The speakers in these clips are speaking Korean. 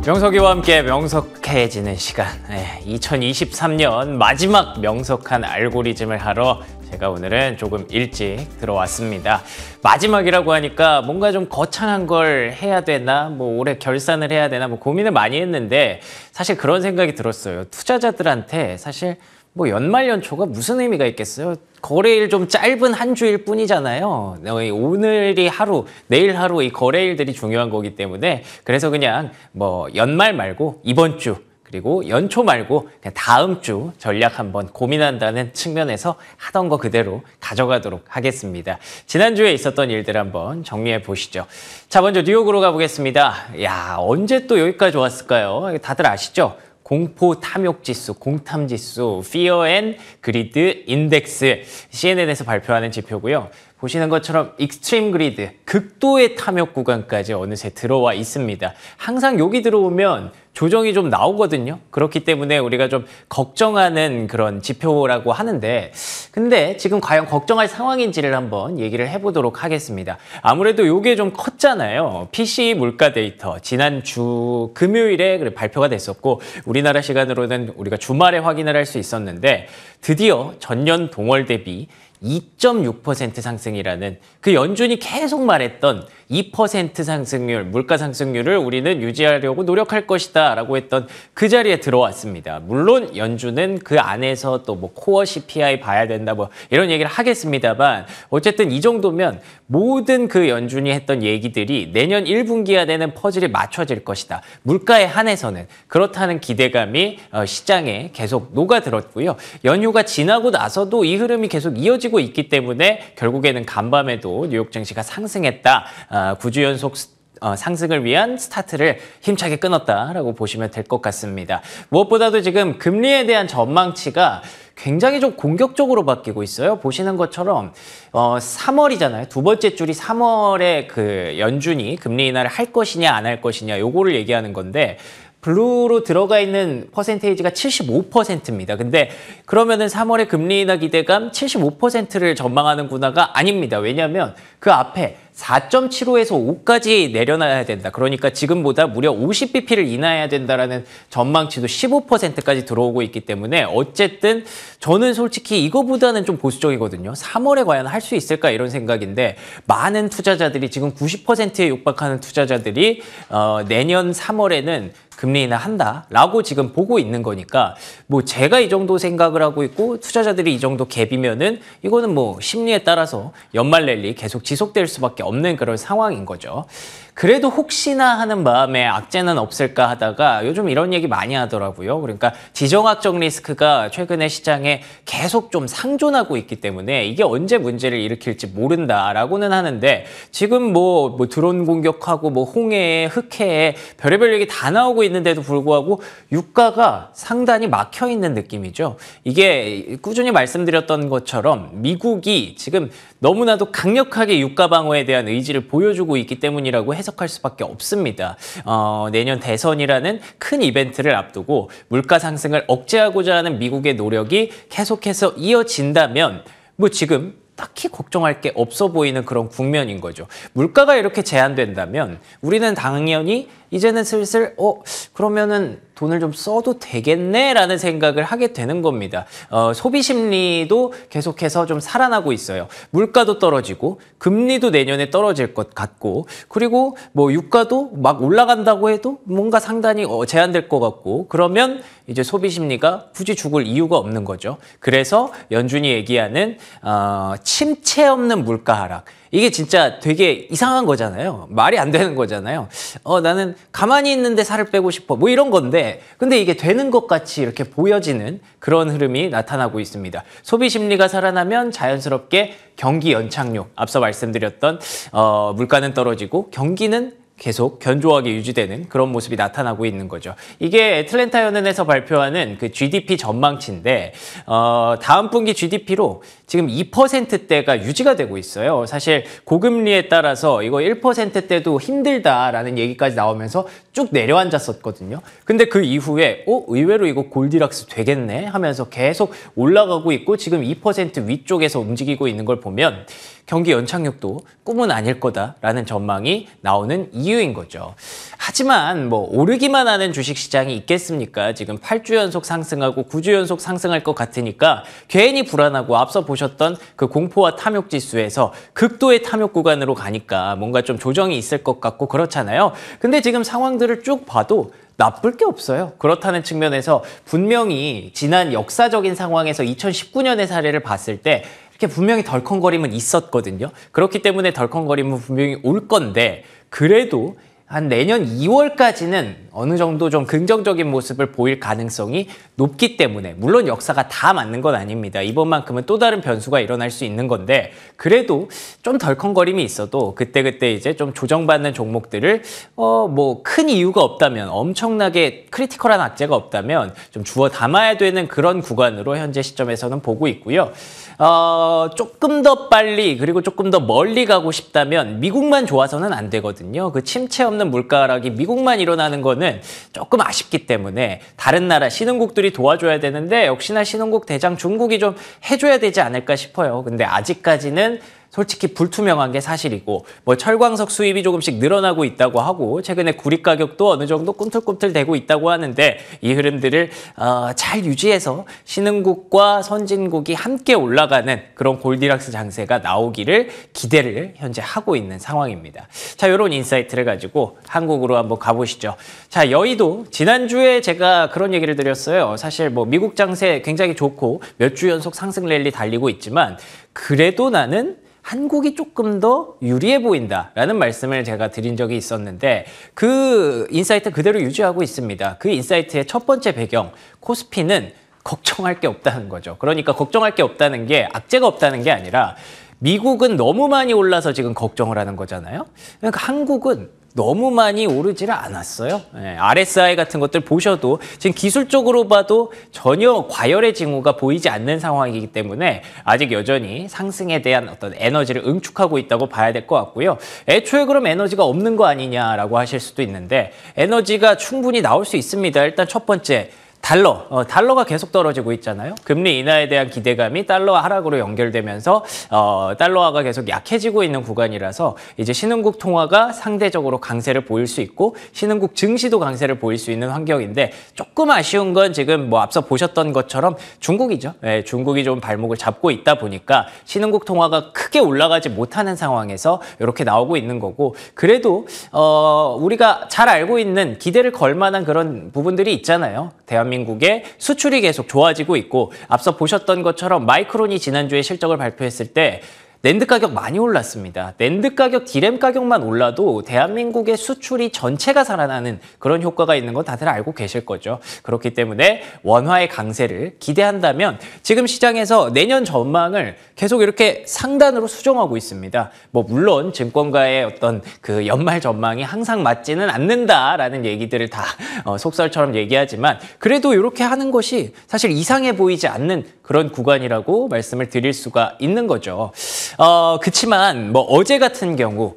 명석이와 함께 명석해지는 시간. 2023년 마지막 명석한 알고리즘을 하러 제가 오늘은 조금 일찍 들어왔습니다. 마지막이라고 하니까 뭔가 좀 거창한 걸 해야 되나, 올해 결산을 해야 되나, 고민을 많이 했는데 사실 그런 생각이 들었어요. 투자자들한테 사실 연말 연초가 무슨 의미가 있겠어요? 거래일 좀 짧은 한 주일 뿐이잖아요. 오늘이 하루, 내일 하루 이 거래일들이 중요한 거기 때문에 그래서 그냥 연말 말고 이번 주 그리고 연초 말고 그냥 다음 주 전략 한번 고민한다는 측면에서 하던 거 그대로 가져가도록 하겠습니다. 지난주에 있었던 일들 한번 정리해 보시죠. 자, 먼저 뉴욕으로 가보겠습니다. 야, 언제 또 여기까지 왔을까요? 다들 아시죠? 공포 탐욕 지수, 공탐 지수, Fear and Greed Index, CNN에서 발표하는 지표고요. 보시는 것처럼 익스트림 그리드, 극도의 탐욕 구간까지 어느새 들어와 있습니다. 항상 여기 들어오면 조정이 좀 나오거든요. 그렇기 때문에 우리가 좀 걱정하는 그런 지표라고 하는데, 근데 지금 과연 걱정할 상황인지를 한번 얘기를 해보도록 하겠습니다. 아무래도 이게 좀 컸잖아요. PCE 물가 데이터 지난주 금요일에 발표가 됐었고, 우리나라 시간으로는 우리가 주말에 확인을 할 수 있었는데 드디어 전년 동월 대비 2.6% 상승이라는 그 연준이 계속 말했던 2% 상승률, 물가 상승률을 우리는 유지하려고 노력할 것이다 라고 했던 그 자리에 들어왔습니다. 물론 연준은 그 안에서 또 코어 CPI 봐야 된다 이런 얘기를 하겠습니다만 어쨌든 이 정도면 모든 그 연준이 했던 얘기들이 내년 1분기 안에는 퍼즐이 맞춰질 것이다. 물가에 한해서는 그렇다는 기대감이 시장에 계속 녹아들었고요. 연휴가 지나고 나서도 이 흐름이 계속 이어지고 있기 때문에 결국에는 간밤에도 뉴욕 증시가 상승했다. 9주 연속 상승을 위한 스타트를 힘차게 끊었다라고 보시면 될 것 같습니다. 무엇보다도 지금 금리에 대한 전망치가 굉장히 좀 공격적으로 바뀌고 있어요. 보시는 것처럼 3월이잖아요. 두 번째 줄이 3월에 그 연준이 금리 인하를 할 것이냐 안 할 것이냐 요거를 얘기하는 건데 블루로 들어가 있는 퍼센테이지가 75%입니다. 근데 그러면은 3월에 금리 인하 기대감 75%를 전망하는구나가 아닙니다. 왜냐하면 그 앞에 4.75에서 5까지 내려놔야 된다. 그러니까 지금보다 무려 50bp를 인하해야 된다라는 전망치도 15%까지 들어오고 있기 때문에 어쨌든 저는 솔직히 이거보다는 좀 보수적이거든요. 3월에 과연 할 수 있을까 이런 생각인데 많은 투자자들이 지금 90%에 육박하는 투자자들이 내년 3월에는 금리 인하 한다라고 지금 보고 있는 거니까 제가 이 정도 생각을 하고 있고 투자자들이 이 정도 갭이면은 이거는 심리에 따라서 연말 랠리 계속 지속될 수밖에 없는 그런 상황인 거죠. 그래도 혹시나 하는 마음에 악재는 없을까 하다가 요즘 이런 얘기 많이 하더라고요. 그러니까 지정학적 리스크가 최근에 시장에 계속 좀 상존하고 있기 때문에 이게 언제 문제를 일으킬지 모른다라고는 하는데 지금 드론 공격하고 홍해에 흑해에 별의별 얘기 다 나오고 있는데도 불구하고 유가가 상당히 막혀 있는 느낌이죠. 이게 꾸준히 말씀드렸던 것처럼 미국이 지금 너무나도 강력하게 유가 방어에 대한 의지를 보여주고 있기 때문이라고 해석할 수밖에 없습니다. 내년 대선이라는 큰 이벤트를 앞두고 물가 상승을 억제하고자 하는 미국의 노력이 계속해서 이어진다면 지금 딱히 걱정할 게 없어 보이는 그런 국면인 거죠. 물가가 이렇게 제한된다면 우리는 당연히 이제는 슬슬 그러면은 돈을 좀 써도 되겠네라는 생각을 하게 되는 겁니다. 소비 심리도 계속해서 좀 살아나고 있어요. 물가도 떨어지고 금리도 내년에 떨어질 것 같고 그리고 유가도 막 올라간다고 해도 뭔가 상당히 제한될 것 같고 그러면 이제 소비 심리가 굳이 죽을 이유가 없는 거죠. 그래서 연준이 얘기하는 침체 없는 물가 하락. 이게 진짜 되게 이상한 거잖아요. 말이 안 되는 거잖아요. 나는 가만히 있는데 살을 빼고 싶어. 이런 건데 근데 이게 되는 것 같이 이렇게 보여지는 그런 흐름이 나타나고 있습니다. 소비 심리가 살아나면 자연스럽게 경기 연착륙, 앞서 말씀드렸던 물가는 떨어지고 경기는 계속 견조하게 유지되는 그런 모습이 나타나고 있는 거죠. 이게 애틀랜타 연은에서 발표하는 그 GDP 전망치인데 다음 분기 GDP로 지금 2%대가 유지가 되고 있어요. 사실 고금리에 따라서 이거 1%대도 힘들다라는 얘기까지 나오면서 쭉 내려앉았었거든요. 근데 그 이후에 의외로 이거 골디락스 되겠네 하면서 계속 올라가고 있고 지금 2% 위쪽에서 움직이고 있는 걸 보면 경기 연착륙도 꿈은 아닐 거다라는 전망이 나오는 이유인 거죠. 하지만 뭐 오르기만 하는 주식시장이 있겠습니까? 지금 8주 연속 상승하고 9주 연속 상승할 것 같으니까 괜히 불안하고 앞서 보셨던 그 공포와 탐욕 지수에서 극도의 탐욕 구간으로 가니까 뭔가 좀 조정이 있을 것 같고 그렇잖아요. 근데 지금 상황들을 쭉 봐도 나쁠 게 없어요. 그렇다는 측면에서 분명히 지난 역사적인 상황에서 2019년의 사례를 봤을 때 이렇게 분명히 덜컹거림은 있었거든요. 그렇기 때문에 덜컹거림은 분명히 올 건데 그래도 한 내년 2월까지는 어느 정도 좀 긍정적인 모습을 보일 가능성이 높기 때문에 물론 역사가 다 맞는 건 아닙니다. 이번만큼은 또 다른 변수가 일어날 수 있는 건데 그래도 좀 덜컹거림이 있어도 그때그때 이제 좀 조정받는 종목들을 뭐 큰 이유가 없다면 엄청나게 크리티컬한 악재가 없다면 좀 주워 담아야 되는 그런 구간으로 현재 시점에서는 보고 있고요. 조금 더 빨리 그리고 조금 더 멀리 가고 싶다면 미국만 좋아서는 안 되거든요. 그 침체 없는 물가 하락이 미국만 일어나는 거는 조금 아쉽기 때문에 다른 나라 신흥국들이 도와줘야 되는데 역시나 신흥국 대장 중국이 좀 해줘야 되지 않을까 싶어요. 근데 아직까지는 솔직히 불투명한 게 사실이고 뭐 철광석 수입이 조금씩 늘어나고 있다고 하고 최근에 구리 가격도 어느 정도 꿈틀꿈틀 되고 있다고 하는데 이 흐름들을 잘 유지해서 신흥국과 선진국이 함께 올라가는 그런 골디락스 장세가 나오기를 기대를 현재 하고 있는 상황입니다. 자, 이런 인사이트를 가지고 한국으로 한번 가보시죠. 자, 여의도 지난주에 제가 그런 얘기를 드렸어요. 사실 뭐 미국 장세 굉장히 좋고 몇 주 연속 상승 랠리 달리고 있지만 그래도 나는 한국이 조금 더 유리해 보인다라는 말씀을 제가 드린 적이 있었는데 그 인사이트 그대로 유지하고 있습니다. 그 인사이트의 첫 번째 배경, 코스피는 걱정할 게 없다는 거죠. 그러니까 걱정할 게 없다는 게 악재가 없다는 게 아니라 미국은 너무 많이 올라서 지금 걱정을 하는 거잖아요. 그러니까 한국은 너무 많이 오르지를 않았어요. RSI 같은 것들 보셔도 지금 기술적으로 봐도 전혀 과열의 징후가 보이지 않는 상황이기 때문에 아직 여전히 상승에 대한 어떤 에너지를 응축하고 있다고 봐야 될 것 같고요. 애초에 그럼 에너지가 없는 거 아니냐라고 하실 수도 있는데 에너지가 충분히 나올 수 있습니다. 일단 첫 번째. 달러가 계속 떨어지고 있잖아요. 금리 인하에 대한 기대감이 달러 하락으로 연결되면서 달러화가 계속 약해지고 있는 구간이라서 이제 신흥국 통화가 상대적으로 강세를 보일 수 있고 신흥국 증시도 강세를 보일 수 있는 환경인데 조금 아쉬운 건 지금 뭐 앞서 보셨던 것처럼 중국이죠. 네, 중국이 좀 발목을 잡고 있다 보니까 신흥국 통화가 크게 올라가지 못하는 상황에서 이렇게 나오고 있는 거고 그래도 우리가 잘 알고 있는 기대를 걸 만한 그런 부분들이 있잖아요. 대한민국의 수출이 계속 좋아지고 있고 앞서 보셨던 것처럼 마이크론이 지난주에 실적을 발표했을 때 낸드 가격 많이 올랐습니다. 낸드 가격, 디램 가격만 올라도 대한민국의 수출이 전체가 살아나는 그런 효과가 있는 건 다들 알고 계실 거죠. 그렇기 때문에 원화의 강세를 기대한다면 지금 시장에서 내년 전망을 계속 이렇게 상단으로 수정하고 있습니다. 뭐 물론 증권가의 어떤 그 연말 전망이 항상 맞지는 않는다라는 얘기들을 다 속설처럼 얘기하지만 그래도 이렇게 하는 것이 사실 이상해 보이지 않는 그런 구간이라고 말씀을 드릴 수가 있는 거죠. 그치만 뭐 어제 같은 경우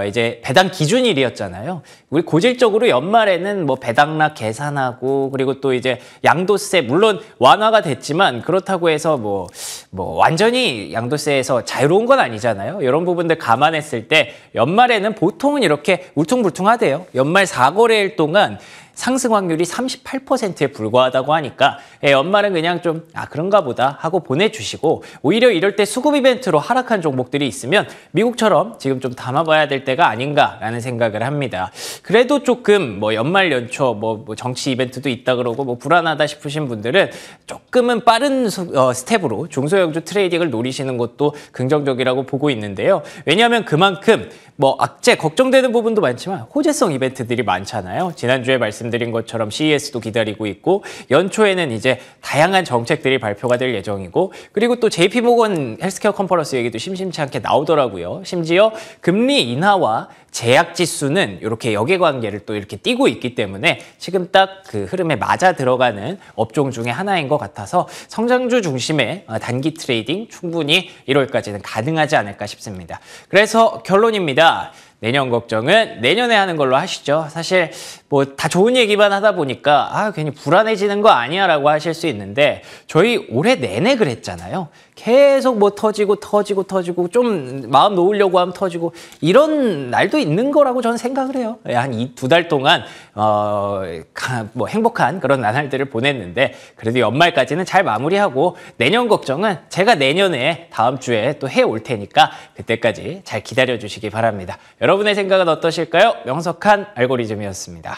이제 배당 기준일이었잖아요. 우리 고질적으로 연말에는 뭐 배당락 계산하고 그리고 또 이제 양도세 물론 완화가 됐지만 그렇다고 해서 뭐 완전히 양도세에서 자유로운 건 아니잖아요. 이런 부분들 감안했을 때 연말에는 보통은 이렇게 울퉁불퉁하대요. 연말 4거래일 동안 상승 확률이 38%에 불과하다고 하니까 연말은 그냥 좀 그런가 보다 하고 보내주시고 오히려 이럴 때 수급 이벤트로 하락한 종목들이 있으면 미국처럼 지금 좀 담아봐야 될 때가 아닌가라는 생각을 합니다. 그래도 조금 뭐 연말 연초 뭐 정치 이벤트도 있다 그러고 뭐 불안하다 싶으신 분들은 조금은 빠른 스텝으로 중소형주 트레이딩을 노리시는 것도 긍정적이라고 보고 있는데요. 왜냐하면 그만큼 뭐 악재 걱정되는 부분도 많지만 호재성 이벤트들이 많잖아요. 지난주에 말씀드린 것처럼 CES도 기다리고 있고 연초에는 이제 다양한 정책들이 발표가 될 예정이고 그리고 또 JP모건 헬스케어 컨퍼런스 얘기도 심심치 않게 나오더라고요. 심지어 금리 인하와 제약 지수는 이렇게 역외관계를 또 이렇게 띄고 있기 때문에 지금 딱 그 흐름에 맞아 들어가는 업종 중에 하나인 것 같아서 성장주 중심의 단기 트레이딩 충분히 1월까지는 가능하지 않을까 싶습니다. 그래서 결론입니다. 내년 걱정은 내년에 하는 걸로 하시죠. 사실 뭐 다 좋은 얘기만 하다 보니까 괜히 불안해지는 거 아니야 라고 하실 수 있는데 저희 올해 내내 그랬잖아요. 계속 뭐 터지고 좀 마음 놓으려고 하면 터지고 이런 날도 있는 거라고 저는 생각을 해요. 한 2달 동안 뭐 행복한 그런 나날들을 보냈는데 그래도 연말까지는 잘 마무리하고 내년 걱정은 제가 내년에 다음 주에 또 해올 테니까 그때까지 잘 기다려 주시기 바랍니다. 여러분의 생각은 어떠실까요? 명석한 알고리즘이었습니다.